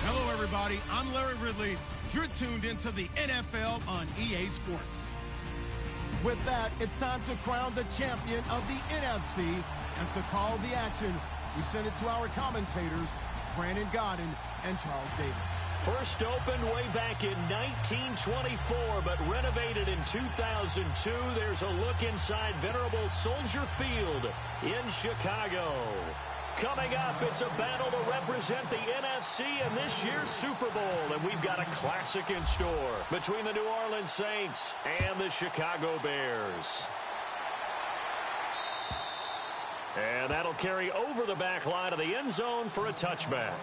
Hello, everybody. I'm Larry Ridley. You're tuned into the NFL on EA Sports. With that, it's time to crown the champion of the NFC. And to call the action, we send it to our commentators, Brandon Godden and Charles Davis. First opened way back in 1924, but renovated in 2002. There's a look inside venerable Soldier Field in Chicago. Coming up, it's a battle to represent the NFC in this year's Super Bowl. And we've got a classic in store between the New Orleans Saints and the Chicago Bears. And that'll carry over the back line of the end zone for a touchback.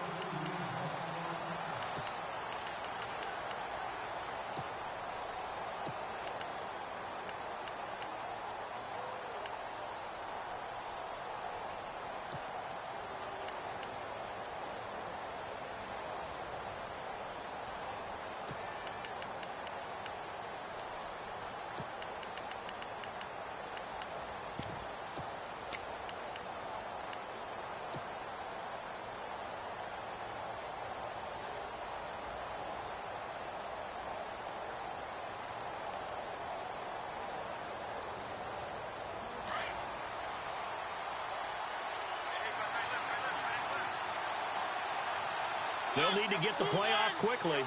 They'll need to get the play off quickly.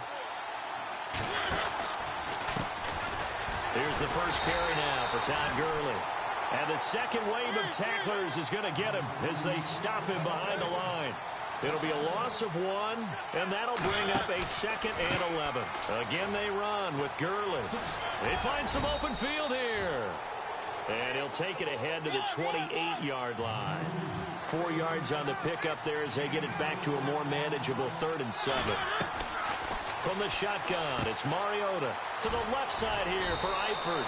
Here's the first carry now for Todd Gurley. And the second wave of tacklers is going to get him as they stop him behind the line. It'll be a loss of 1, and that'll bring up a 2nd and 11. Again, they run with Gurley. They find some open field here. And he'll take it ahead to the 28-yard line. 4 yards on the pickup there as they get it back to a more manageable 3rd and 7. From the shotgun, it's Mariota to the left side here for Eifert.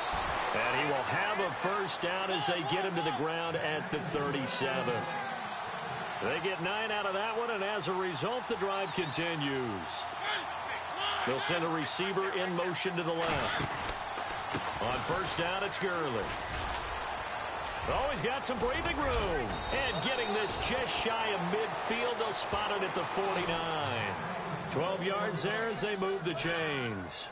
And he will have a first down as they get him to the ground at the 37. They get 9 out of that one, and as a result, the drive continues. They'll send a receiver in motion to the left. On first down, it's Gurley. Oh, he's got some breathing room. And getting this just shy of midfield, they'll spot it at the 49. 12 yards there as they move the chains.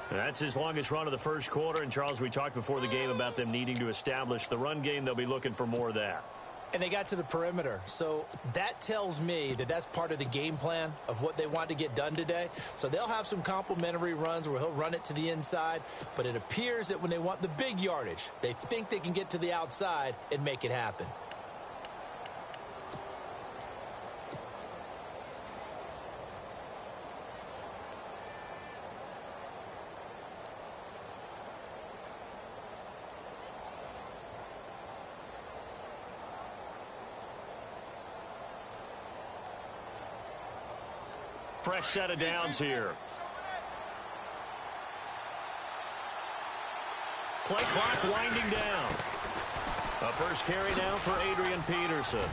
That's his longest run of the first quarter. And, Charles, we talked before the game about them needing to establish the run game. They'll be looking for more of that. And they got to the perimeter. So that tells me that that's part of the game plan of what they want to get done today. So they'll have some complimentary runs where he'll run it to the inside. But it appears that when they want the big yardage, they think they can get to the outside and make it happen. Fresh set of downs here. Play clock winding down. A first carry now for Adrian Peterson.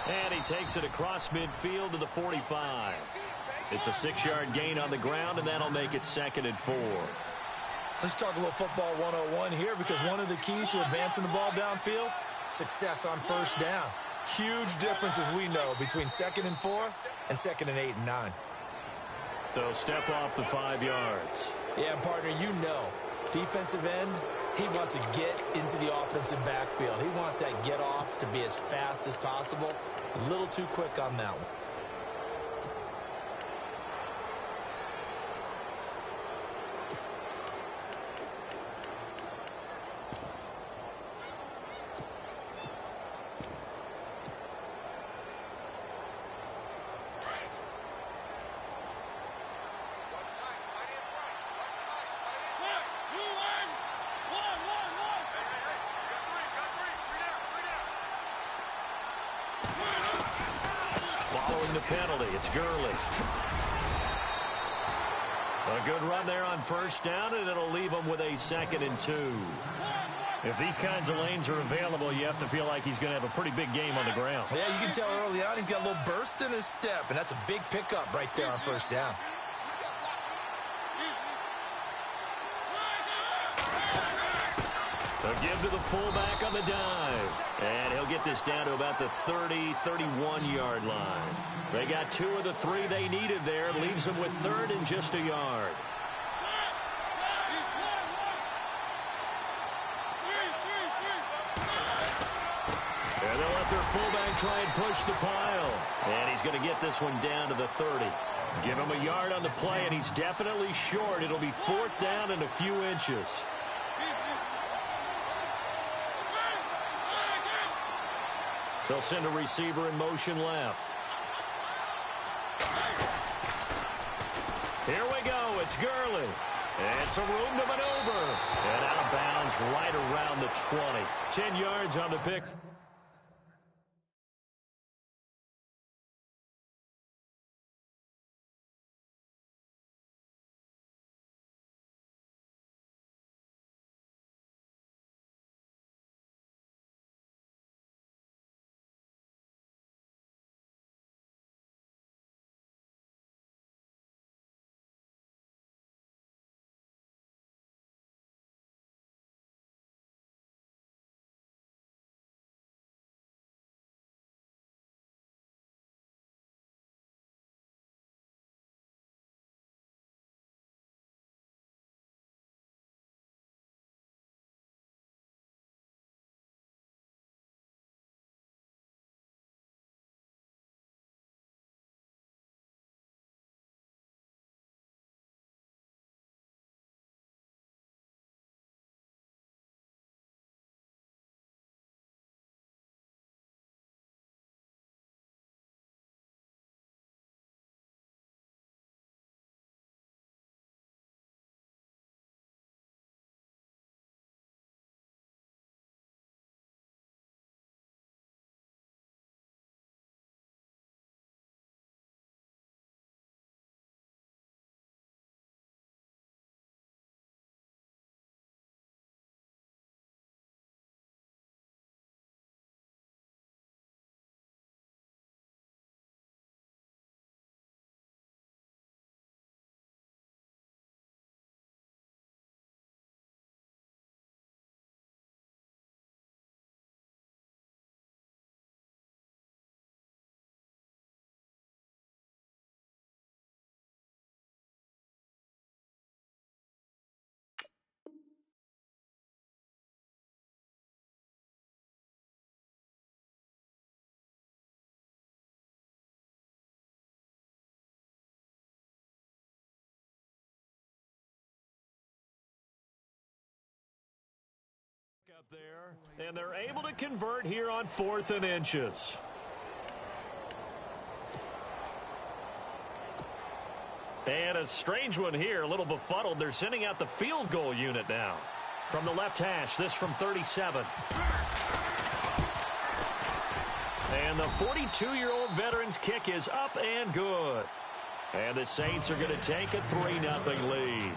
And he takes it across midfield to the 45. It's a 6-yard gain on the ground, and that'll make it 2nd and 4. Let's talk a little football 101 here, because one of the keys to advancing the ball downfield, success on first down. Huge difference, as we know, between 2nd and 4 and 2nd and 8 and 9. They'll step off the 5 yards. Yeah, partner, you know, defensive end, he wants to get into the offensive backfield. He wants that get off to be as fast as possible. A little too quick on that one. Following the penalty, it's Gurley. A good run there on first down, and it'll leave him with a 2nd and 2. If these kinds of lanes are available, you have to feel like he's going to have a pretty big game on the ground. Yeah, you can tell early on he's got a little burst in his step, and that's a big pickup right there on first down. They'll give to the fullback on the dive. And he'll get this down to about the 30, 31-yard line. They got 2 of the 3 they needed there. Leaves them with 3rd and just a yard. And they'll let their fullback try and push the pile. And he's going to get this one down to the 30. Give him a yard on the play, and he's definitely short. It'll be 4th down and a few inches. They'll send a receiver in motion left. Here we go. It's Gurley. And some room to maneuver. And out of bounds right around the 20. 10 yards on the pick. Up there, and they're able to convert here on 4th and inches. And a strange one here, a little befuddled. They're sending out the field goal unit now. From the left hash, this from 37. And the 42-year-old veteran's kick is up and good. And the Saints are going to take a 3-0 lead.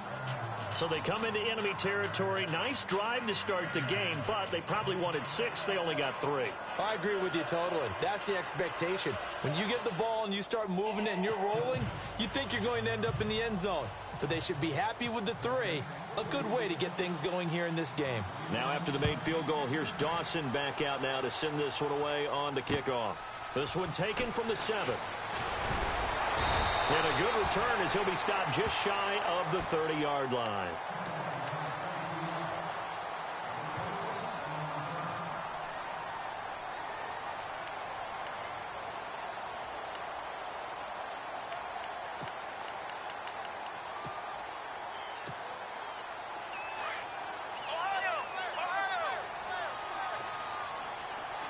So they come into enemy territory. Nice drive to start the game, but they probably wanted 6. They only got 3. I agree with you totally. That's the expectation. When you get the ball and you start moving it and you're rolling, you think you're going to end up in the end zone. But they should be happy with the 3. A good way to get things going here in this game. Now after the made field goal, here's Dawson back out now to send this one away on the kickoff. This one taken from the 7. And a good return as he'll be stopped just shy of the 30-yard line.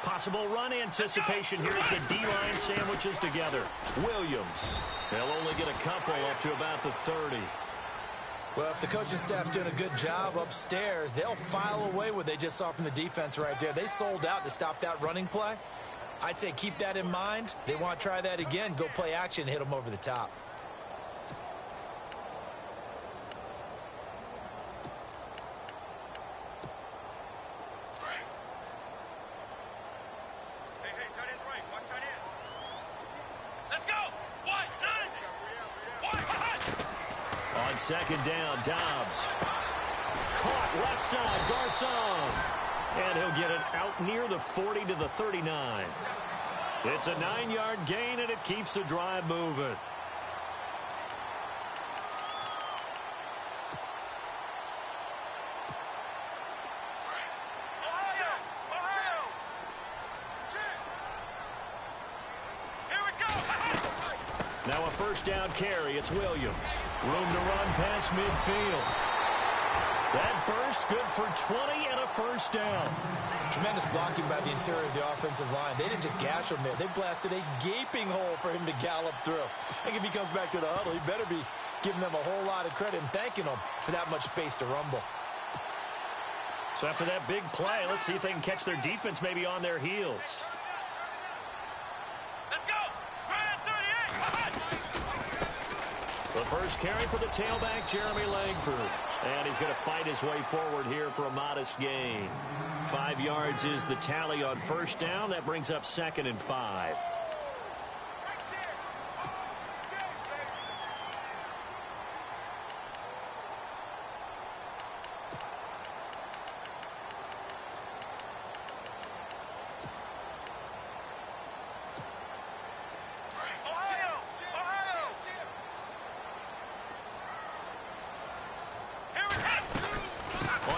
Possible run anticipation here as the D-line sandwiches together. Williams. They'll only get a couple up to about the 30. Well, if the coaching staff's doing a good job upstairs, they'll file away what they just saw from the defense right there. They sold out to stop that running play. I'd say keep that in mind. They want to try that again. Go play action, hit them over the top. Second down, Dobbs. caught left side, Garcon. And he'll get it out near the 40 to the 39. It's a 9-yard gain, and it keeps the drive moving. Now a first down carry. It's Williams. Room to run past midfield. That burst good for 20 and a first down. Tremendous blocking by the interior of the offensive line. They didn't just gash him there. They blasted a gaping hole for him to gallop through. I think if he comes back to the huddle, he better be giving them a whole lot of credit and thanking them for that much space to rumble. So after that big play, let's see if they can catch their defense maybe on their heels. The first carry for the tailback, Jeremy Langford. And he's going to fight his way forward here for a modest gain. 5 yards is the tally on first down. That brings up 2nd and 5.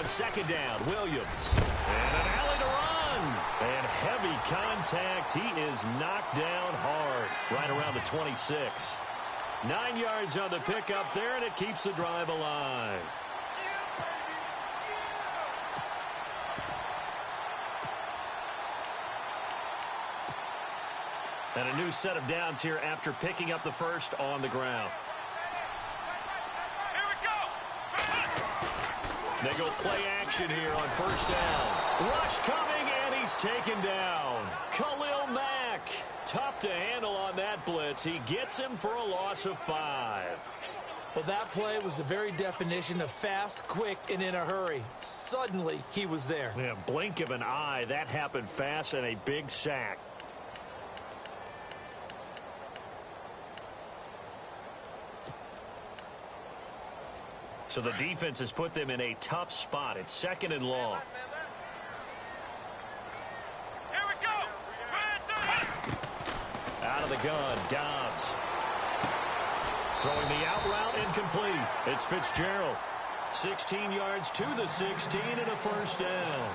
Second down, Williams. And an alley to run. And heavy contact. He is knocked down hard right around the 26. 9 yards on the pickup there, and it keeps the drive alive. And a new set of downs here after picking up the first on the ground. They go play action here on first down. Rush coming, and he's taken down. Khalil Mack. Tough to handle on that blitz. He gets him for a loss of 5. Well, that play was the very definition of fast, quick, and in a hurry. Suddenly, he was there. Yeah, blink of an eye. That happened fast, and a big sack. So the defense has put them in a tough spot. It's 2nd and long. Here we go. Out of the gun, Dobbs. Throwing the out route incomplete. It's Fitzgerald. 16 yards to the 16 and a first down.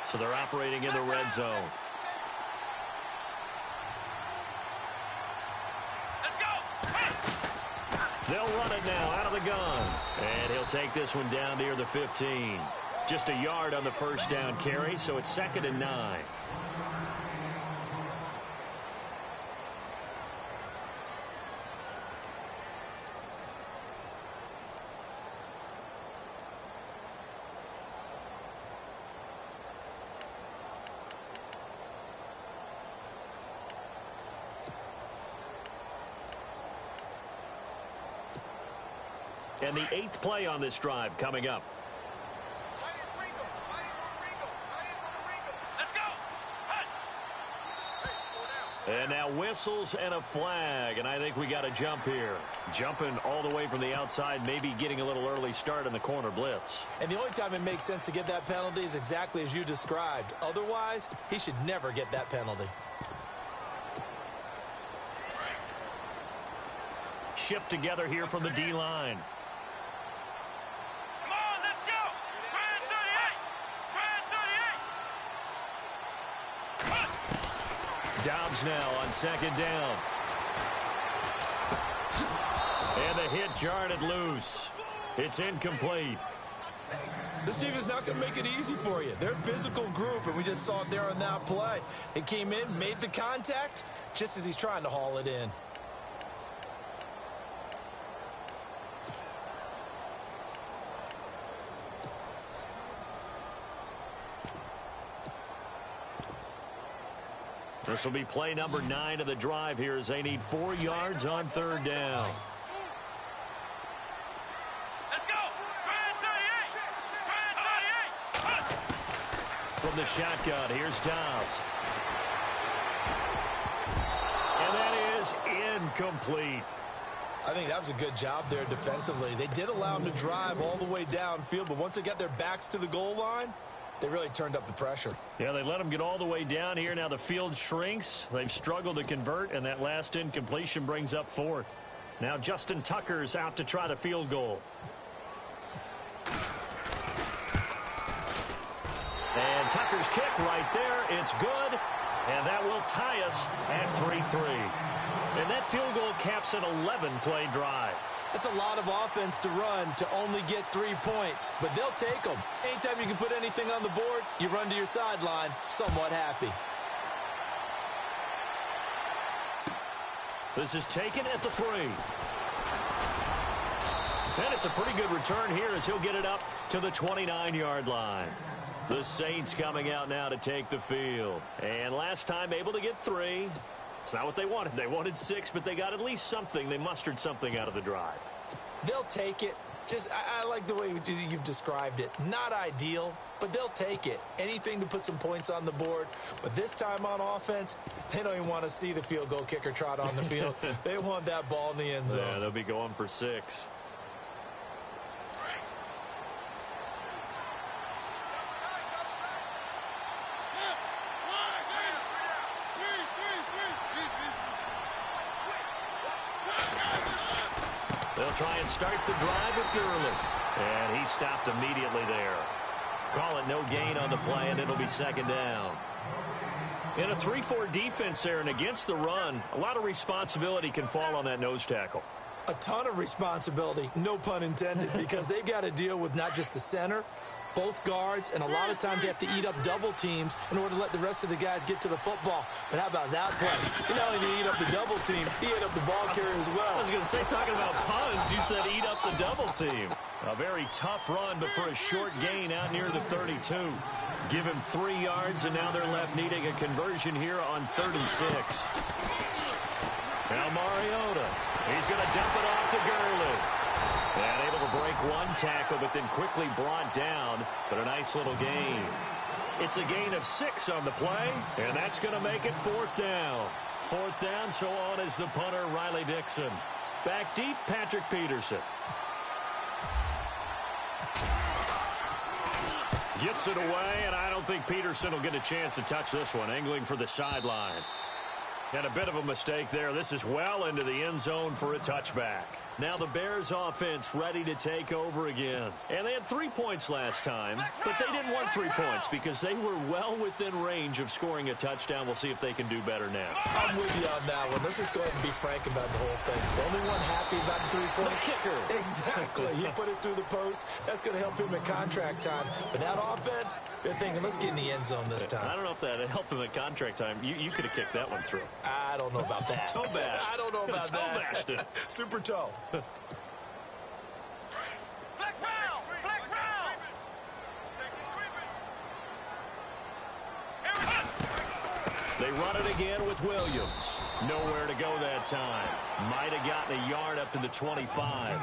So they're operating in the red zone. Let's go. They'll run it now out of the gun. And he'll take this one down near the 15. Just a yard on the first down carry, so it's 2nd and 9. And the 8th play on this drive coming up. And now whistles and a flag, and I think we got a jump here. Jumping all the way from the outside, maybe getting a little early start in the corner blitz. And the only time it makes sense to get that penalty is exactly as you described. Otherwise, he should never get that penalty. Shift together here from the D-line. Come on, let's go. Brand 38. Brand 38. Dobbs now on 2nd down. And the hit jarred it loose. It's incomplete. This team is not going to make it easy for you. They're a physical group, and we just saw it there on that play. It came in, made the contact, just as he's trying to haul it in. This will be play number 9 of the drive here as they need 4 yards on 3rd down. Let's go. Brand 38. Brand 38. from the shotgun. Here's Dobbs. And that is incomplete. I think that was a good job there defensively. They did allow them to drive all the way downfield, but once they got their backs to the goal line, they really turned up the pressure. Yeah, they let them get all the way down here. Now the field shrinks. They've struggled to convert, and that last incompletion brings up fourth. Now Justin Tucker's out to try the field goal. And Tucker's kick right there. It's good, and that will tie us at 3-3. And that field goal caps an 11-play drive. It's a lot of offense to run to only get 3 points, but they'll take them. Anytime you can put anything on the board, you run to your sideline somewhat happy. This is taken at the 3. And it's a pretty good return here as he'll get it up to the 29-yard line. The Saints coming out now to take the field. And last time able to get 3. It's not what they wanted. They wanted 6, but they got at least something. They mustered something out of the drive. They'll take it. I like the way you've described it. Not ideal, but they'll take it. Anything to put some points on the board. But this time on offense, they don't even want to see the field goal kicker trot on the field. They want that ball in the end zone. Yeah, they'll be going for 6. They'll try and start the drive with Gurley. And he stopped immediately there. Call it no gain on the play, and it'll be second down. In a 3-4 defense there and against the run, a lot of responsibility can fall on that nose tackle. A ton of responsibility, no pun intended, because they've got to deal with not just the center, both guards, and a lot of times they have to eat up double teams in order to let the rest of the guys get to the football. But how about that play? He not only did he eat up the double team, he ate up the ball carrier as well. I was going to say, talking about puns, you said eat up the double team. A very tough run, but for a short gain out near the 32. Give him 3 yards, and now they're left needing a conversion here on 3rd and 6. Now Mariota. He's going to dump it off to Gurley. And able to break 1 tackle, but then quickly brought down. But a nice little gain. It's a gain of 6 on the play, and that's going to make it 4th down. 4th down, so on is the punter, Riley Dixon. Back deep, Patrick Peterson. Gets it away, and I don't think Peterson will get a chance to touch this one. Angling for the sideline. And a bit of a mistake there. This is well into the end zone for a touchback. Now the Bears offense ready to take over again. And they had 3 points last time, but they didn't want 3 points because they were well within range of scoring a touchdown. We'll see if they can do better now. I'm with you on that one. Let's just go ahead and be frank about the whole thing. The only one happy about the 3-point. The kicker. Exactly. He put it through the post. That's going to help him at contract time. But that offense, they're thinking, let's get in the end zone this time. I don't know if that helped him at contract time. You could have kicked that one through. I don't know about that. Toe bash. I don't know about toe that. Bashed it. Super toe. Flex round! Flex round! They run it again with Williams. Nowhere to go that time. Might have gotten a yard up to the 25.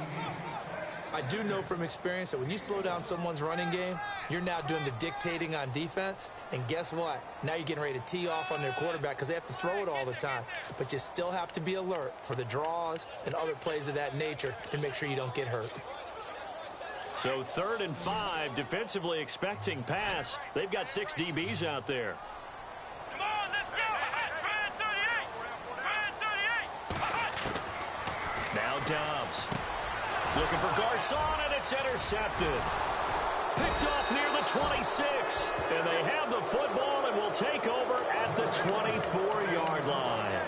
I do know from experience that when you slow down someone's running game, you're now doing the dictating on defense. And guess what? Now you're getting ready to tee off on their quarterback because they have to throw it all the time. But you still have to be alert for the draws and other plays of that nature to make sure you don't get hurt. So 3rd and 5, defensively expecting pass. They've got 6 DBs out there. Come on, let's go! Ryan 38! Ryan 38! Now Dobbs. Looking for Garcon, and it's intercepted. Picked off near the 26. And they have the football and will take over at the 24-yard line.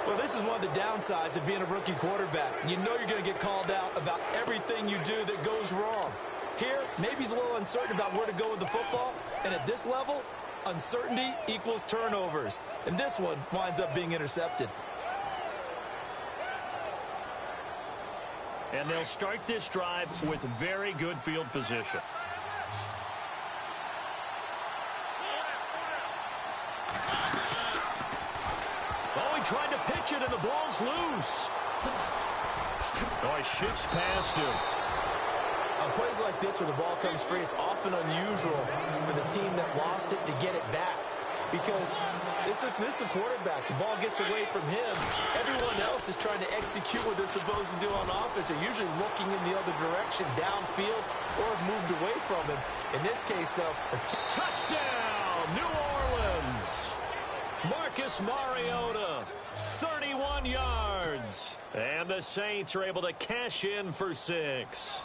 Well, this is one of the downsides of being a rookie quarterback. You know you're going to get called out about everything you do that goes wrong. Here, maybe he's a little uncertain about where to go with the football. And at this level, uncertainty equals turnovers. And this one winds up being intercepted. And they'll start this drive with very good field position. Oh, he tried to pitch it, and the ball's loose. Oh, he shifts past him. I On plays like this where the ball comes free, it's often unusual for the team that lost it to get it back. Because this is the quarterback. The ball gets away from him. Everyone else is trying to execute what they're supposed to do on offense. They're usually looking in the other direction, downfield, or have moved away from him. In this case, though, touchdown, New Orleans. Marcus Mariota, 31 yards. And the Saints are able to cash in for 6.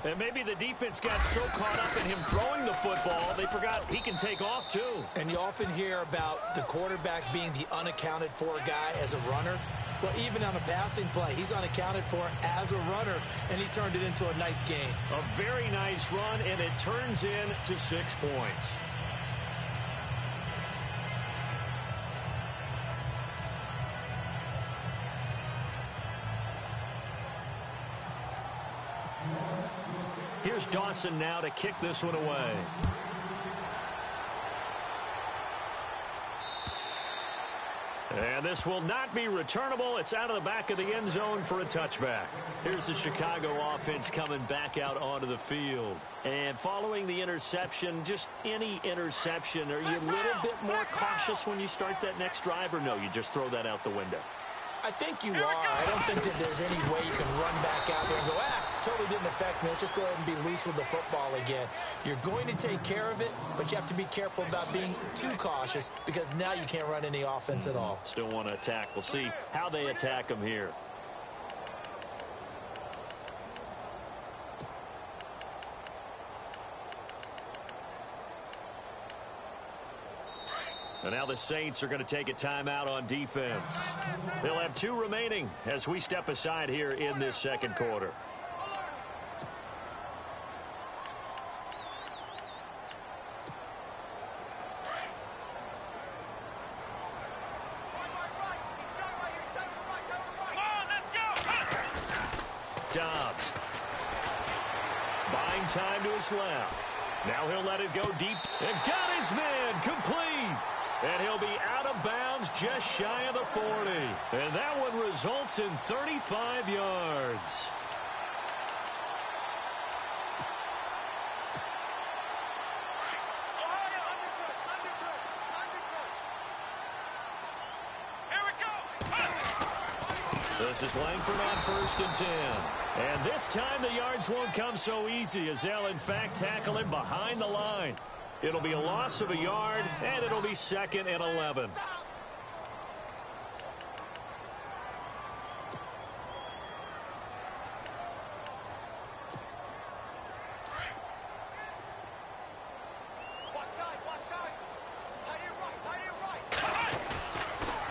And maybe the defense got so caught up in him throwing the football, they forgot he can take off too. And you often hear about the quarterback being the unaccounted for guy as a runner. Well, even on a passing play, he's unaccounted for as a runner, and he turned it into a nice gain. A very nice run, and it turns into 6 points. Here's Dawson now to kick this one away. And this will not be returnable. It's out of the back of the end zone for a touchback. Here's the Chicago offense coming back out onto the field. And following the interception, just any interception, are you a little bit more cautious when you start that next drive, or no, you just throw that out the window? I think you are. I don't think that there's any way you can run back out there and go, totally didn't affect me. Let's just go ahead and be loose with the football again. You're going to take care of it, but you have to be careful about being too cautious because now you can't run any offense at all. Still want to attack. We'll see how they attack them here. And now the Saints are going to take a timeout on defense. They'll have 2 remaining as we step aside here in this second quarter. Dobbs. Buying time to his left. Now he'll let it go deep. And got his man complete. And he'll be out of bounds just shy of the 40. And that one results in 35 yards. This is Langford on 1st and 10. And this time the yards won't come so easy as they'll in fact tackle him behind the line. It'll be a loss of a yard, and it'll be 2nd and 11.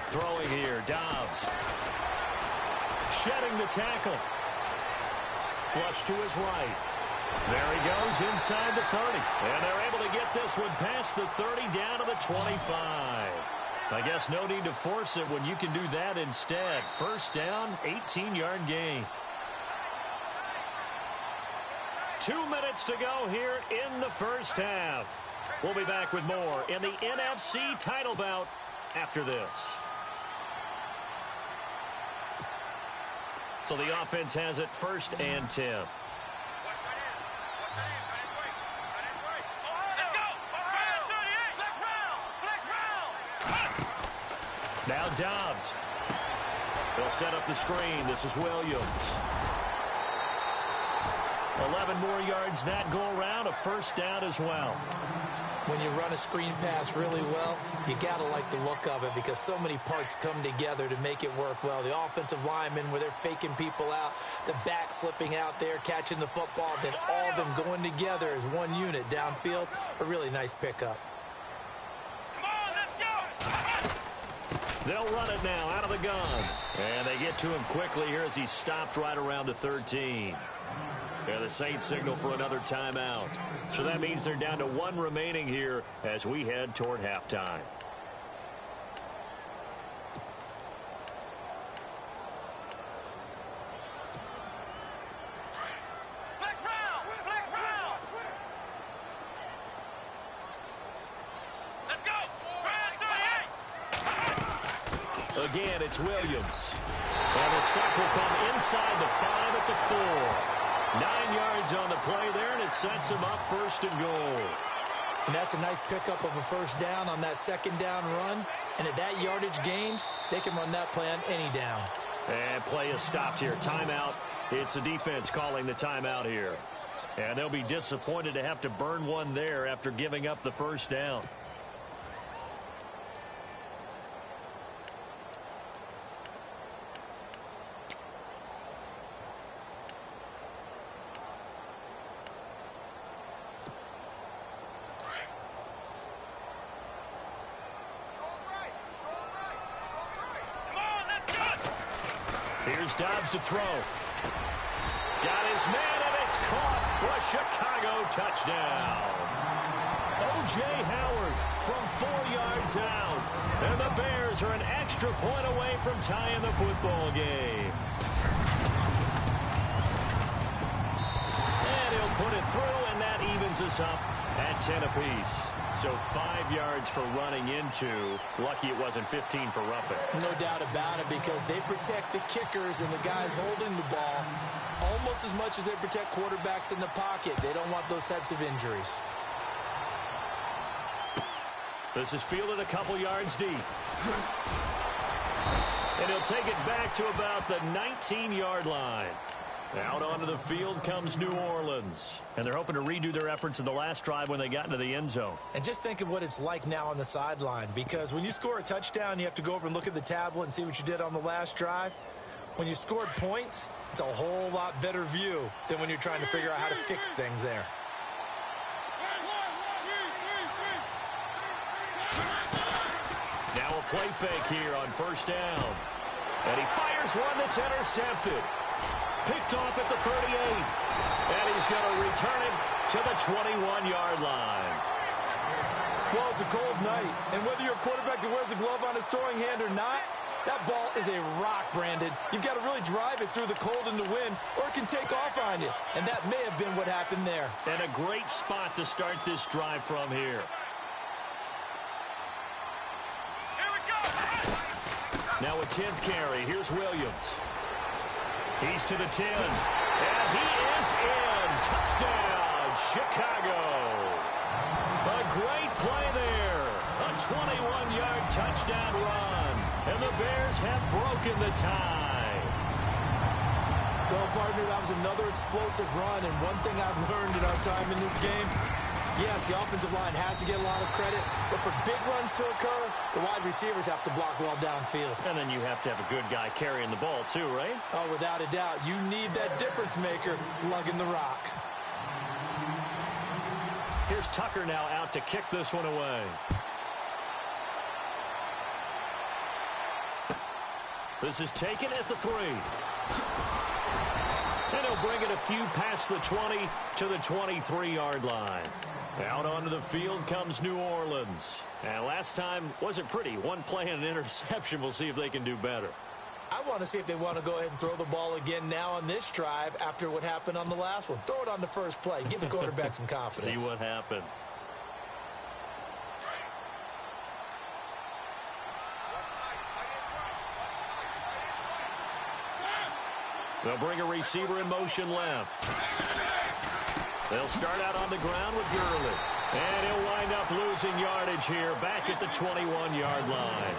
Throwing here, Dobbs. Shedding the tackle. Flush to his right. There he goes inside the 30. And they're able to get this one past the 30 down to the 25. I guess no need to force it when you can do that instead. 1st down, 18-yard gain. 2 minutes to go here in the first half. We'll be back with more in the NFC title bout after this. So the offense has it 1st and 10. Now Dobbs. They'll set up the screen. This is Williams. 11 more yards that go around. A 1st down as well. When you run a screen pass really well, you got to like the look of it because so many parts come together to make it work well. The offensive linemen where they're faking people out, the back slipping out there, catching the football, then all of them going together as one unit downfield. A really nice pickup. They'll run it now out of the gun. And they get to him quickly here as he stopped right around the 13. And the Saints signal for another timeout. So that means they're down to 1 remaining here as we head toward halftime. Again, it's Williams. And the stop will come inside the 5 at the 4. 9 yards on the play there, and it sets him up 1st and goal. And that's a nice pickup of a 1st down on that 2nd down run. And at that yardage gained, they can run that play on any down. And play is stopped here. Timeout. It's the defense calling the timeout here. And they'll be disappointed to have to burn one there after giving up the 1st down. Here's Dobbs to throw. Got his man, and it's caught for a Chicago touchdown. O.J. Howard from 4 yards out. And the Bears are an extra point away from tying the football game. And he'll put it through, and that evens us up at 10 apiece. So 5 yards for running into. Lucky it wasn't 15 for roughing. No doubt about it, because they protect the kickers and the guys holding the ball almost as much as they protect quarterbacks in the pocket. They don't want those types of injuries. This is fielded a couple yards deep. And he'll take it back to about the 19-yard line. Out onto the field comes New Orleans. And they're hoping to redo their efforts in the last drive when they got into the end zone. And just think of what it's like now on the sideline, because when you score a touchdown, you have to go over and look at the tablet and see what you did on the last drive. When you scored points, it's a whole lot better view than when you're trying to figure out how to fix things there. Now a play fake here on 1st down. And he fires one that's intercepted. Picked off at the 38. And he's going to return it to the 21-yard line. Well, it's a cold night, and whether you're a quarterback that wears a glove on his throwing hand or not, that ball is a rock, Brandon. You've got to really drive it through the cold and the wind, or it can take off on you. And that may have been what happened there. And a great spot to start this drive from here. Now a 10th carry. Here's Williams. He's to the 10. And he is in. Touchdown, Chicago. A great play there. A 21-yard touchdown run. And the Bears have broken the tie. Well, partner, that was another explosive run. And one thing I've learned in our time in this game, yes, the offensive line has to get a lot of credit, but for big runs to occur, the wide receivers have to block well downfield. And then you have to have a good guy carrying the ball too, right? Oh, without a doubt. You need that difference maker lugging the rock. Here's Tucker now out to kick this one away. This is taken at the 3. And he'll bring it a few past the 20 to the 23-yard line. Out onto the field comes New Orleans. And last time wasn't pretty. One play and an interception. We'll see if they can do better. I want to see if they want to go ahead and throw the ball again now on this drive after what happened on the last one. Throw it on the first play. Give the quarterback some confidence. See what happens. They'll bring a receiver in motion left. They'll start out on the ground with Gurley. And he'll wind up losing yardage here back at the 21-yard line.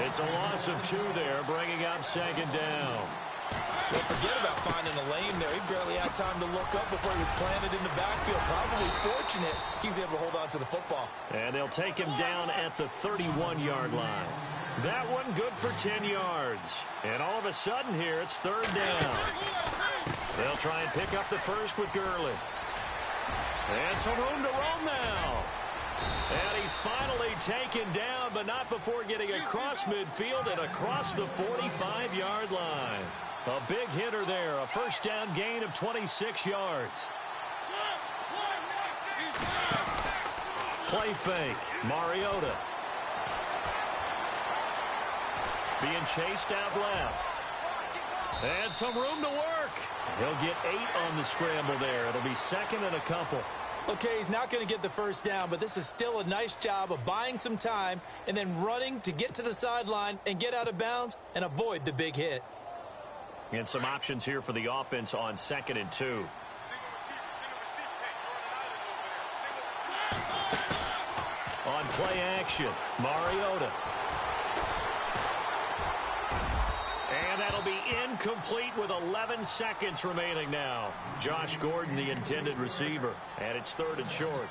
It's a loss of 2 there, bringing up 2nd down. Don't forget about finding a lane there. He barely had time to look up before he was planted in the backfield. Probably fortunate he was able to hold on to the football. And they'll take him down at the 31-yard line. That one good for 10 yards. And all of a sudden here, it's 3rd down. They'll try and pick up the first with Gurley. And some room to roam now. And he's finally taken down, but not before getting across midfield and across the 45-yard line. A big hitter there, a 1st down gain of 26 yards. Play fake, Mariota. Being chased out left. And some room to work. He'll get 8 on the scramble there. It'll be 2nd and a couple. Okay, he's not going to get the 1st down, but this is still a nice job of buying some time and then running to get to the sideline and get out of bounds and avoid the big hit. And some options here for the offense on 2nd and 2. play action. Mariota. And that'll be incomplete with 11 seconds remaining now. Josh Gordon, the intended receiver. And it's 3rd and short.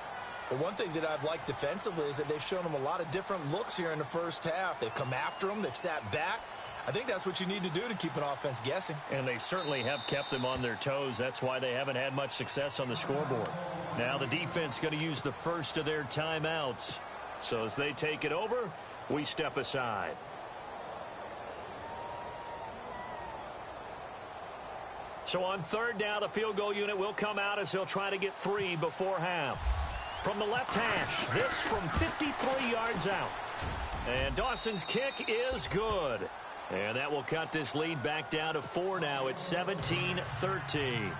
Well, one thing that I've liked defensively is that they've shown them a lot of different looks here in the first half. They've come after them. They've sat back. I think that's what you need to do to keep an offense guessing. And they certainly have kept them on their toes. That's why they haven't had much success on the scoreboard. Now the defense going to use the first of their timeouts. So as they take it over, we step aside. So on 3rd down, the field goal unit will come out as he'll try to get 3 before half. From the left hash, this from 53 yards out. And Dawson's kick is good. And that will cut this lead back down to 4 now. It's 17-13.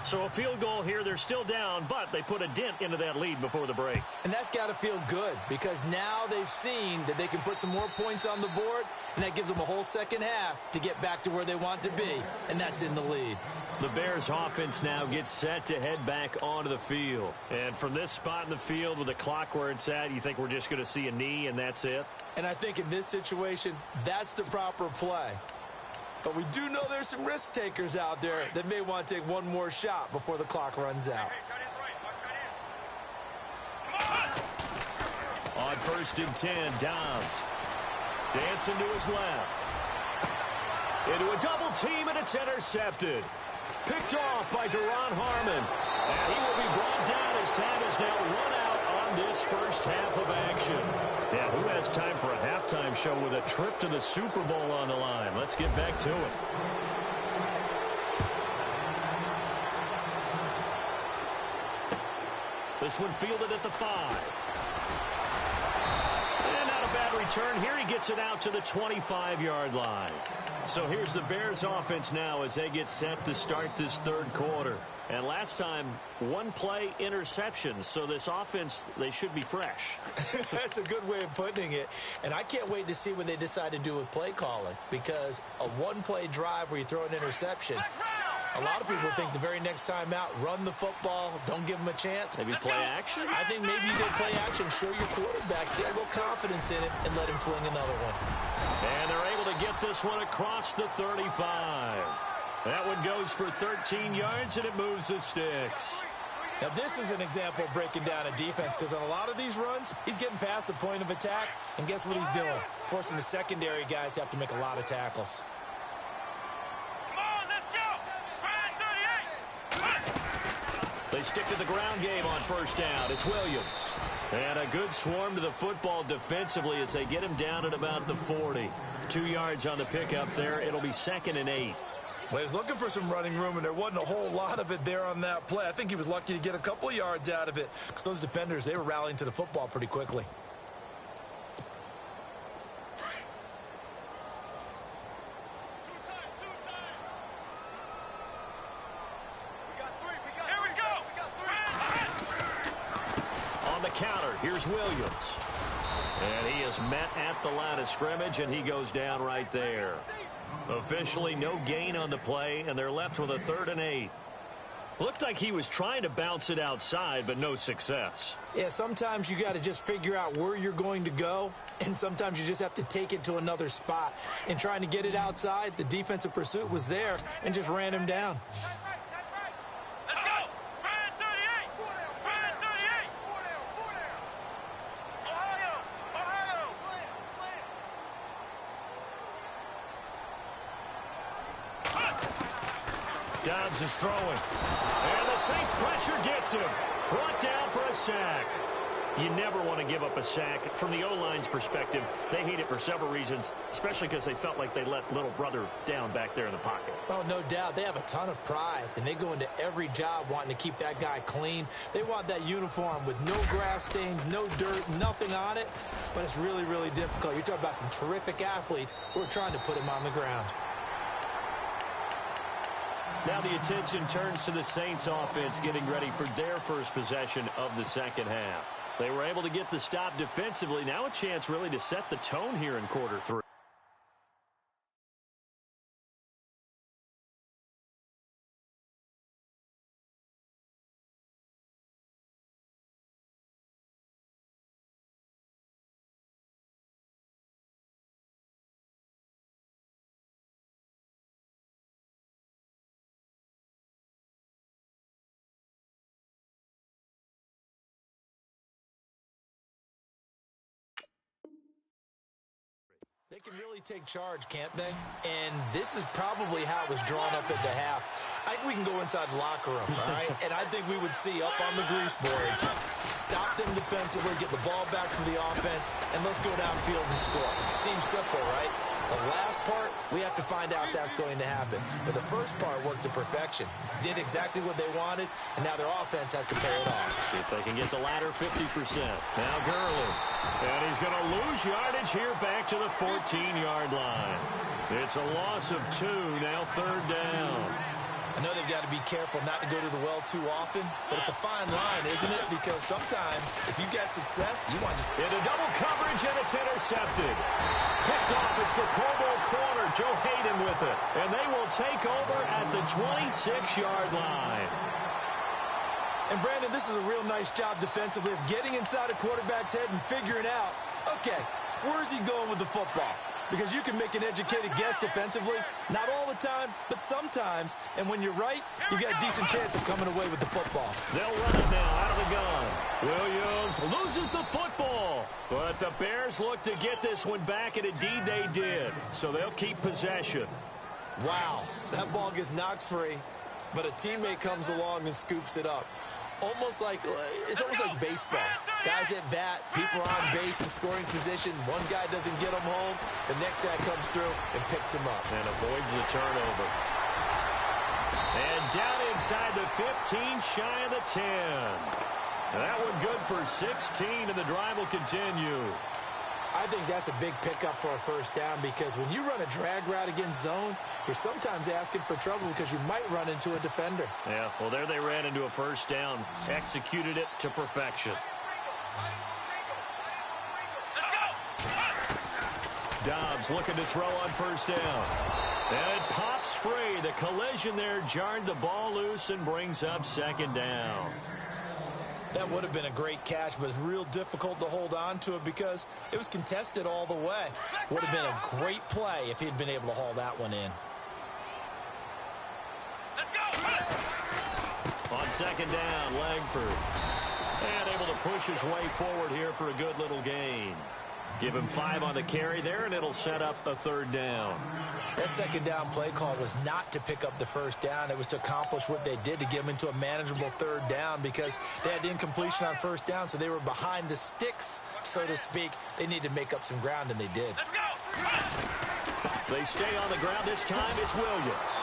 So a field goal here. They're still down, but they put a dent into that lead before the break. And that's got to feel good because now they've seen that they can put some more points on the board, and that gives them a whole second half to get back to where they want to be, and that's in the lead. The Bears offense now gets set to head back onto the field. And from this spot in the field with the clock where it's at, you think we're just going to see a knee and that's it? And I think in this situation, that's the proper play. But we do know there's some risk takers out there that may want to take one more shot before the clock runs out. On 1st and 10, Dobbs. Dancing to his left. Into a double team, and it's intercepted. Picked off by Duron Harmon. And he will be brought down as time is now run out on this first half of action. Yeah, who has time for a halftime show with a trip to the Super Bowl on the line? Let's get back to it. This one fielded at the 5. And not a bad return here. He gets it out to the 25-yard line. So here's the Bears offense now as they get set to start this 3rd quarter. And last time, 1-play interceptions. So this offense, they should be fresh. That's a good way of putting it. And I can't wait to see what they decide to do with play calling. Because a 1-play drive where you throw an interception, a lot of people think the very next time out, run the football, don't give them a chance. Maybe play action? I think maybe you go play action, show your quarterback, get a little confidence in it, and let him fling another one. And they're able to get this one across the 35. That one goes for 13 yards, and it moves the sticks. Now, this is an example of breaking down a defense because on a lot of these runs, he's getting past the point of attack, and guess what he's doing? Forcing the secondary guys to have to make a lot of tackles. They stick to the ground game on 1st down. It's Williams. And a good swarm to the football defensively as they get him down at about the 40. 2 yards on the pickup there. It'll be 2nd and 8. Well, he was looking for some running room, and there wasn't a whole lot of it there on that play. I think he was lucky to get a couple of yards out of it because those defenders, they were rallying to the football pretty quickly. Counter. Here's Williams. And he is met at the line of scrimmage, and he goes down right there. Officially no gain on the play, and they're left with a 3rd and 8. Looked like he was trying to bounce it outside, but no success. Yeah, sometimes you got to just figure out where you're going to go, and sometimes you just have to take it to another spot. And trying to get it outside, the defensive pursuit was there and just ran him down. Dobbs is throwing. And the Saints pressure gets him. Brought down for a sack. You never want to give up a sack. From the O-line's perspective, they hate it for several reasons, especially because they felt like they let little brother down back there in the pocket. Oh, no doubt. They have a ton of pride, and they go into every job wanting to keep that guy clean. They want that uniform with no grass stains, no dirt, nothing on it. But it's really, really difficult. You're talking about some terrific athletes who are trying to put him on the ground. Now the attention turns to the Saints offense getting ready for their first possession of the second half. They were able to get the stop defensively. Now a chance really to set the tone here in quarter 3. can really take charge, can't they? And this is probably how it was drawn up at the half. I think we can go inside the locker room, all right? And I think we would see up on the grease boards, stop them defensively, get the ball back from the offense, and let's go downfield and score. Seems simple, right? The last part, we have to find out if that's going to happen. But the first part worked to perfection. Did exactly what they wanted, and now their offense has to pay it off. See if they can get the latter 50%. Now Gurley. And he's going to lose yardage here back to the 14-yard line. It's a loss of 2, now 3rd down. I know they've got to be careful not to go to the well too often, but it's a fine line, isn't it? Because sometimes, if you get success, you want to just... Into double coverage, and it's intercepted. Picked off, it's the Pro Bowl corner, Joe Hayden with it. And they will take over at the 26-yard line. And, Brandon, this is a real nice job defensively of getting inside a quarterback's head and figuring out, okay, where's he going with the football? Because you can make an educated guess defensively, not all the time, but sometimes. And when you're right, you've got a decent chance of coming away with the football. They'll run it now out of the gun. Williams loses the football. But the Bears look to get this one back, and indeed they did. So they'll keep possession. Wow, that ball gets knocked free, but a teammate comes along and scoops it up. It's almost like baseball. Guys at bat, people are on base in scoring position. One guy doesn't get them home. The next guy comes through and picks him up. And avoids the turnover. And down inside the 15, shy of the 10. That one good for 16, and the drive will continue. I think that's a big pickup for a first down because when you run a drag route against zone, you're sometimes asking for trouble because you might run into a defender. Yeah, well, there they ran into a first down, executed it to perfection. Dobbs looking to throw on first down. And it pops free. The collision there jarred the ball loose and brings up 2nd down. That would have been a great catch, but it's real difficult to hold on to it because it was contested all the way. Would have been a great play if he'd been able to haul that one in. On 2nd down, Langford. And able to push his way forward here for a good little gain. Give him 5 on the carry there, and it'll set up a 3rd down. That 2nd down play call was not to pick up the first down. It was to accomplish what they did to get them into a manageable 3rd down because they had incompletion on first down, so they were behind the sticks, so to speak. They needed to make up some ground, and they did. They stay on the ground. This time it's Williams.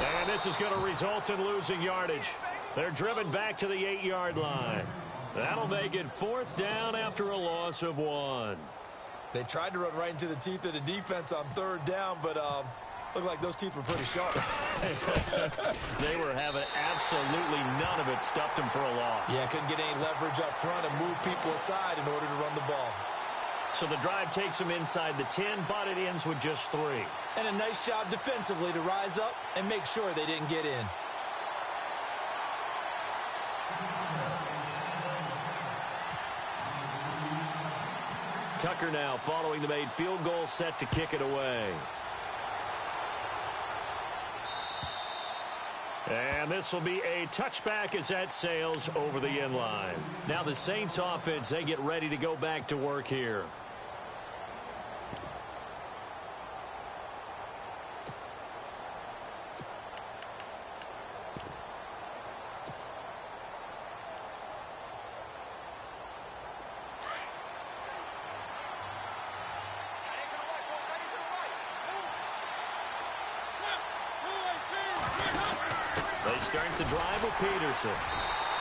And this is going to result in losing yardage. They're driven back to the 8-yard line. That'll make it 4th down after a loss of 1. They tried to run right into the teeth of the defense on 3rd down, but looked like those teeth were pretty sharp. They were having absolutely none of it, stuffed them for a loss. Yeah, couldn't get any leverage up front and move people aside in order to run the ball. So the drive takes them inside the 10, but it ends with just 3. And a nice job defensively to rise up and make sure they didn't get in. Tucker now following the made field goal, set to kick it away. And this will be a touchback as that sails over the end line. Now the Saints offense, they get ready to go back to work here. They start the drive with Peterson.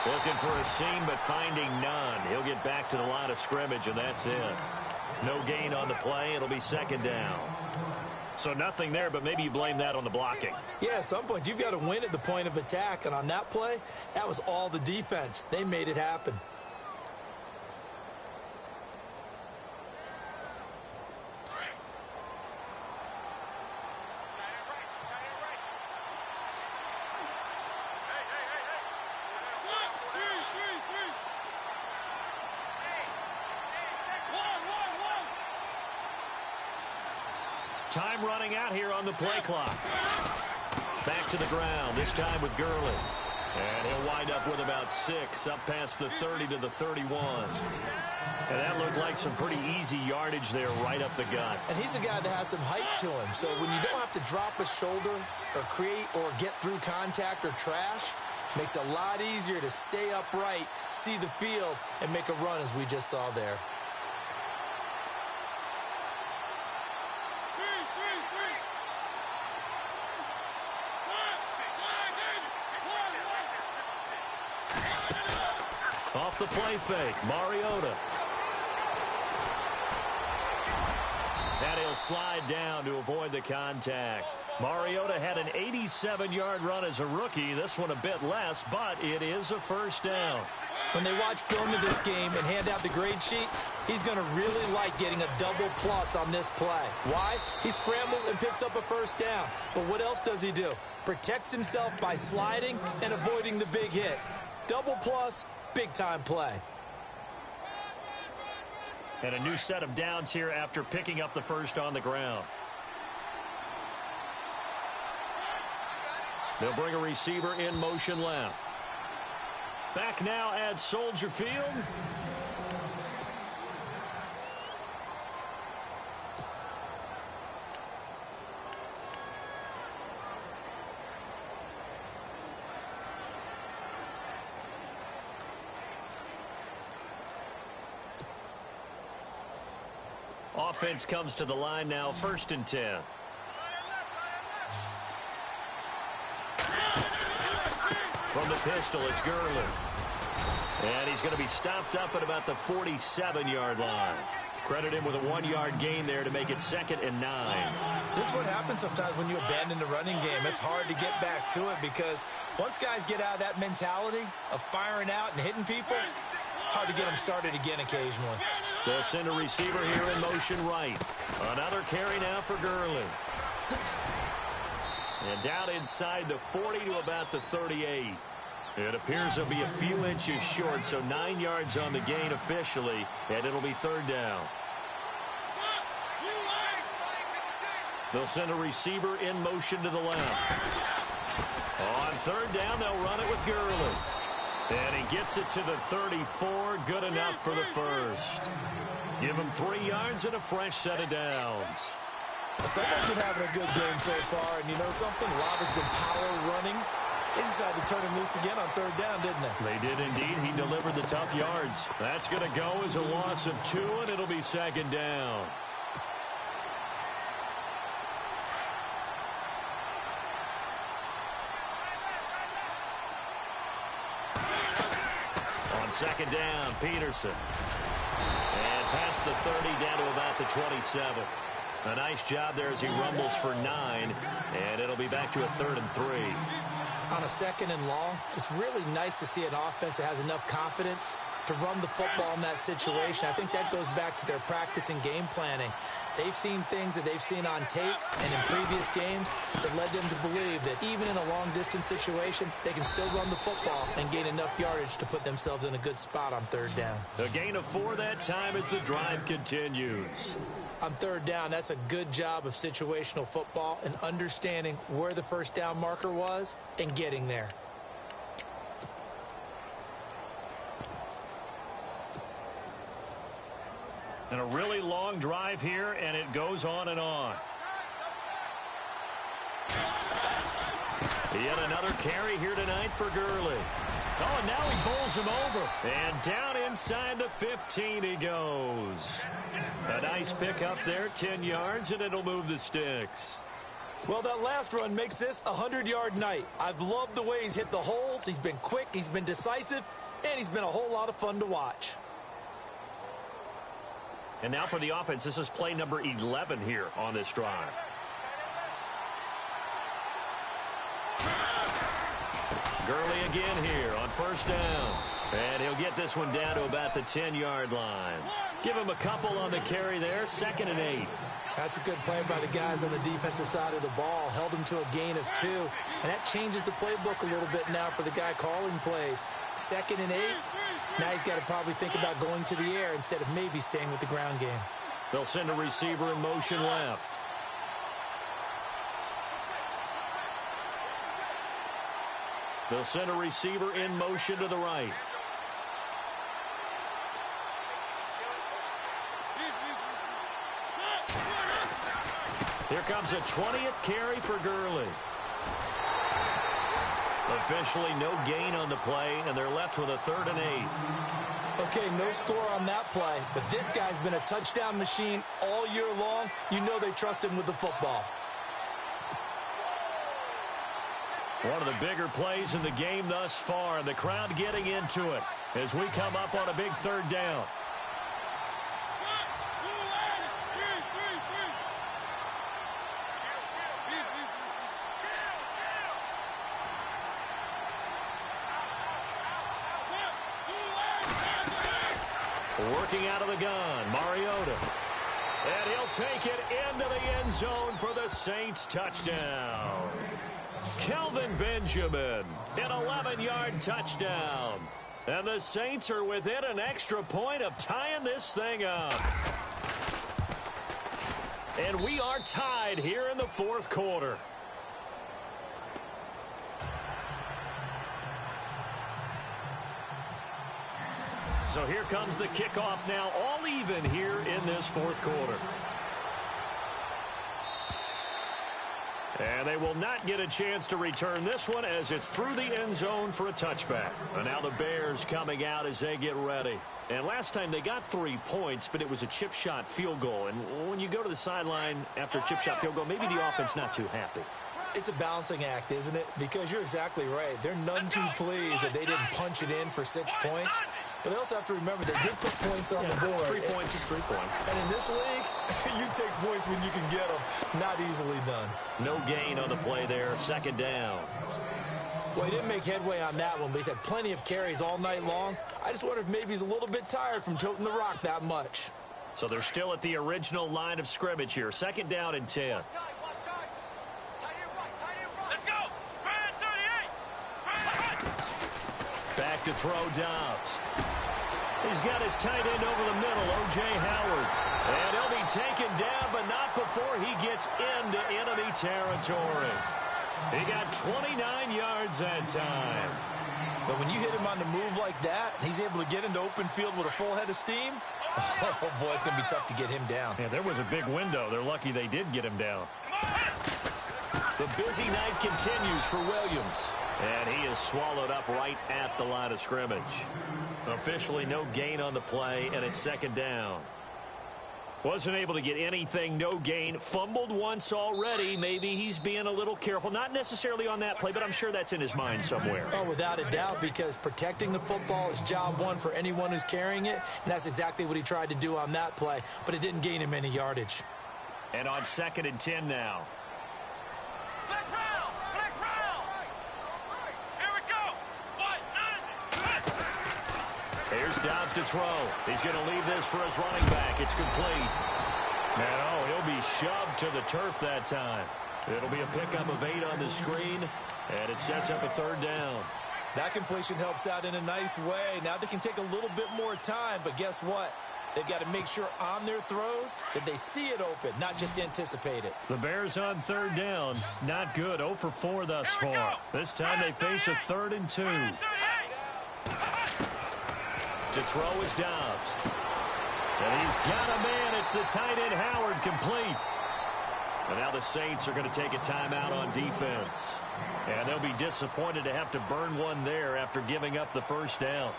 Looking for a seam, but finding none. He'll get back to the line of scrimmage, and that's it. No gain on the play. It'll be 2nd down. So nothing there, but maybe you blame that on the blocking. Yeah, at some point, you've got to win at the point of attack. And on that play, that was all the defense. They made it happen. Time running out here on the play clock. Back to the ground, this time with Gurley. And he'll wind up with about 6, up past the 30 to the 31. And that looked like some pretty easy yardage there right up the gut. And he's a guy that has some height to him. So when you don't have to drop a shoulder or create or get through contact or trash, makes it a lot easier to stay upright, see the field, and make a run as we just saw there. Off the play fake, Mariota. And he'll slide down to avoid the contact. Mariota had an 87-yard run as a rookie. This one a bit less, but it is a first down. When they watch film of this game and hand out the grade sheets, he's going to really like getting a double plus on this play. Why? He scrambles and picks up a first down. But what else does he do? Protects himself by sliding and avoiding the big hit. Double plus, big-time play. And a new set of downs here after picking up the first on the ground. They'll bring a receiver in motion left. Back now at Soldier Field. Offense comes to the line now, 1st and 10. From the pistol, it's Gurley. And he's going to be stopped up at about the 47-yard line. Credit him with a 1-yard gain there to make it 2nd and 9. This is what happens sometimes when you abandon the running game. It's hard to get back to it because once guys get out of that mentality of firing out and hitting people, hard to get them started again occasionally. They'll send a receiver here in motion right. Another carry now for Gurley. And down inside the 40 to about the 38. It appears he'll be a few inches short, so 9 yards on the gain officially, and it'll be 3rd down. They'll send a receiver in motion to the left. On 3rd down, they'll run it with Gurley. And he gets it to the 34, good enough for the first. Give him 3 yards and a fresh set of downs. Someone's been having a good game so far, and you know something? A lot has been power running. They decided to turn him loose again on 3rd down, didn't they? They did indeed. He delivered the tough yards. That's going to go as a loss of 2, and it'll be 2nd down. On 2nd down, Peterson. And past the 30 down to about the 27. A nice job there as he rumbles for 9, and it'll be back to a 3rd and 3. On a 2nd and long, it's really nice to see an offense that has enough confidence to run the football in that situation. I think that goes back to their practice and game planning. They've seen things that they've seen on tape and in previous games that led them to believe that even in a long-distance situation, they can still run the football and gain enough yardage to put themselves in a good spot on 3rd down. A gain of 4 that time as the drive continues. On 3rd down, that's a good job of situational football and understanding where the first down marker was and getting there. And a really long drive here, and it goes on and on. Yet another carry here tonight for Gurley. Oh, and now he bowls him over. And down inside the 15 he goes. A nice pickup there, 10 yards, and it'll move the sticks. Well, that last run makes this a 100-yard night. I've loved the way he's hit the holes. He's been quick, he's been decisive, and he's been a whole lot of fun to watch. And now for the offense, this is play number 11 here on this drive. Gurley again here on 1st down. And he'll get this one down to about the 10-yard line. Give him a couple on the carry there, 2nd and 8. That's a good play by the guys on the defensive side of the ball. Held him to a gain of 2. And that changes the playbook a little bit now for the guy calling plays. 2nd and 8. Now he's got to probably think about going to the air instead of maybe staying with the ground game. They'll send a receiver in motion left. They'll send a receiver in motion to the right. Here comes a 20th carry for Gurley. Officially no gain on the play, and they're left with a 3rd and 8. Okay, no score on that play, but this guy's been a touchdown machine all year long. You know they trust him with the football. One of the bigger plays in the game thus far, and the crowd getting into it as we come up on a big 3rd down. Working out of the gun, Mariota. And he'll take it into the end zone for the Saints touchdown. Kelvin Benjamin, an 11-yard touchdown. And the Saints are within an extra point of tying this thing up. And we are tied here in the 4th quarter. So here comes the kickoff now, all even here in this 4th quarter. And they will not get a chance to return this one as it's through the end zone for a touchback. And now the Bears coming out as they get ready. And last time they got 3 points, but it was a chip shot field goal. And when you go to the sideline after a chip shot field goal, maybe the offense not too happy. It's a balancing act, isn't it? Because you're exactly right. They're none too pleased that they didn't punch it in for 6 points. But they also have to remember they did put points on the board. 3 points is 3 points. And in this league, you take points when you can get them. Not easily done. No gain on the play there. 2nd down. Well, he didn't make headway on that one, but he's had plenty of carries all night long. I just wonder if maybe he's a little bit tired from toting the rock that much. So they're still at the original line of scrimmage here. 2nd down and 10. Back to throw Dobbs. He's got his tight end over the middle, O.J. Howard. And he'll be taken down, but not before he gets into enemy territory. He got 29 yards that time. But when you hit him on the move like that, he's able to get into open field with a full head of steam. Oh, boy, it's going to be tough to get him down. Yeah, there was a big window. They're lucky they did get him down. The busy night continues for Williams. And he is swallowed up right at the line of scrimmage. Officially no gain on the play, and it's 2nd down. Wasn't able to get anything, no gain. Fumbled once already. Maybe he's being a little careful. Not necessarily on that play, but I'm sure that's in his mind somewhere. Oh, without a doubt, because protecting the football is job one for anyone who's carrying it, and that's exactly what he tried to do on that play, but it didn't gain him any yardage. And on 2nd and 10 now. Here's Dobbs to throw. He's going to leave this for his running back. It's complete. And, oh, he'll be shoved to the turf that time. It'll be a pickup of 8 on the screen, and it sets up a 3rd down. That completion helps out in a nice way. Now they can take a little bit more time, but guess what? They've got to make sure on their throws that they see it open, not just anticipate it. The Bears on 3rd down. Not good. 0 for 4 thus far. This time they face a 3rd and 2. To throw is Dobbs. And he's got a man. It's the tight end Howard, complete. And now the Saints are going to take a timeout on defense. And they'll be disappointed to have to burn one there after giving up the 1st down.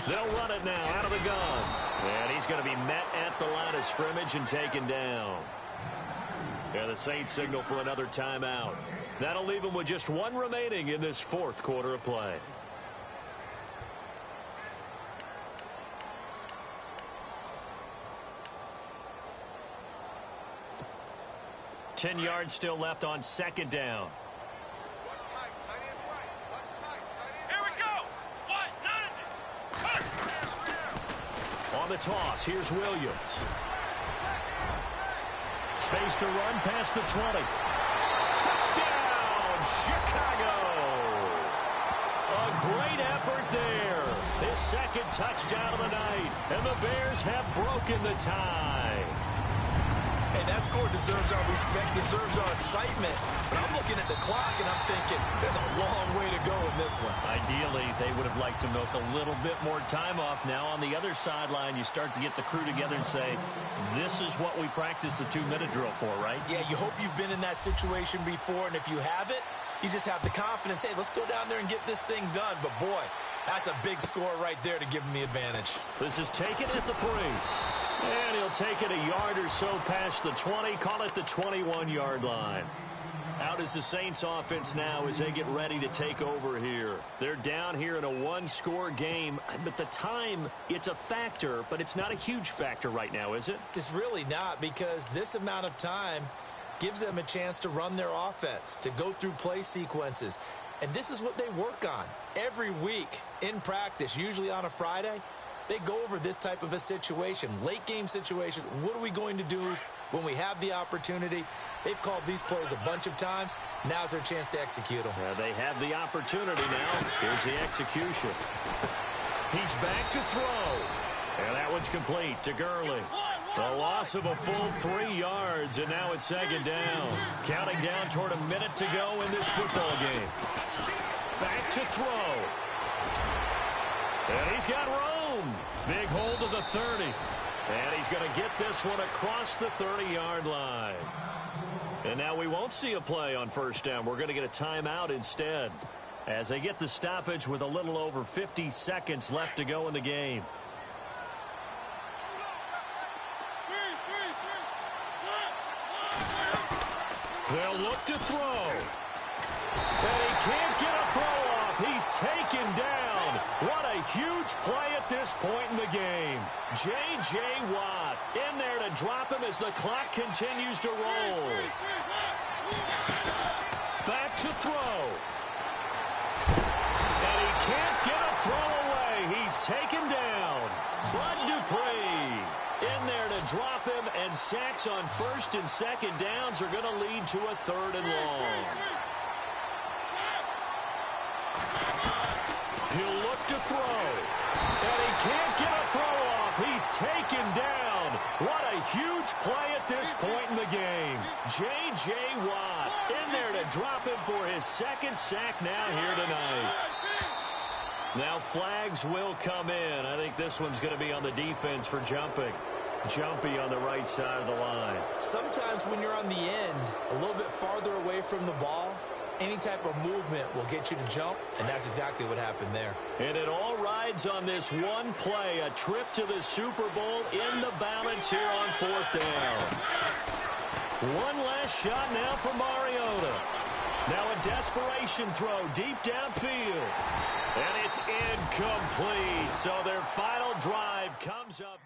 They'll run it now out of the gun. And he's going to be met at the line of scrimmage and taken down. And the Saints signal for another timeout. That'll leave them with just 1 remaining in this 4th quarter of play. Ten yards still left on 2nd down. On the toss, here's Williams. Space to run past the 20. Touchdown, Chicago! A great effort there. second touchdown of the night, and the Bears have broken the tie. Hey, that score deserves our respect, deserves our excitement. But I'm looking at the clock, and I'm thinking there's a long way to go in this one. Ideally, they would have liked to milk a little bit more time off. Now on the other sideline, you start to get the crew together and say, this is what we practiced the 2-minute drill for, right? Yeah, you hope you've been in that situation before, and if you haven't, you just have the confidence, hey, let's go down there and get this thing done. But, boy, that's a big score right there to give them the advantage. This is taken at the 3. And he'll take it a yard or so past the 20, call it the 21-yard line. Out is the Saints offense now as they get ready to take over here. They're down here in a one-score game, but the time, it's a factor, but it's not a huge factor right now, is it? It's really not, because this amount of time gives them a chance to run their offense, to go through play sequences. And this is what they work on every week in practice, usually on a Friday. They go over this type of a situation, late game situation. What are we going to do when we have the opportunity? They've called these plays a bunch of times. Now's their chance to execute them. Yeah, they have the opportunity now. Here's the execution. He's back to throw. And that one's complete to Gurley. A loss of a full 3 yards, and now it's second down. Counting down toward a minute to go in this football game. Back to throw. And he's got room. Big hold of the 30. And he's going to get this one across the 30-yard line. And now we won't see a play on first down. We're going to get a timeout instead, as they get the stoppage with a little over 50 seconds left to go in the game. They'll look to throw. And he can't get a throw off. He's taken down. What a huge play at this point in the game. J.J. Watt in there to drop him as the clock continues to roll. Back to throw. And he can't get a throw away. He's taken down. Bud Dupree in there to drop him, and sacks on first and second downs are going to lead to a 3rd and long. He'll look to throw. And he can't get a throw off. He's taken down. What a huge play at this point in the game. J.J. Watt in there to drop him for his 2nd sack now here tonight. Now flags will come in. I think this one's going to be on the defense for jumping. Jumpy on the right side of the line. Sometimes when you're on the end, a little bit farther away from the ball, any type of movement will get you to jump, and that's exactly what happened there. And it all rides on this one play, a trip to the Super Bowl in the balance here on 4th down. One last shot now for Mariota. Now a desperation throw deep downfield. And it's incomplete. So their final drive comes up.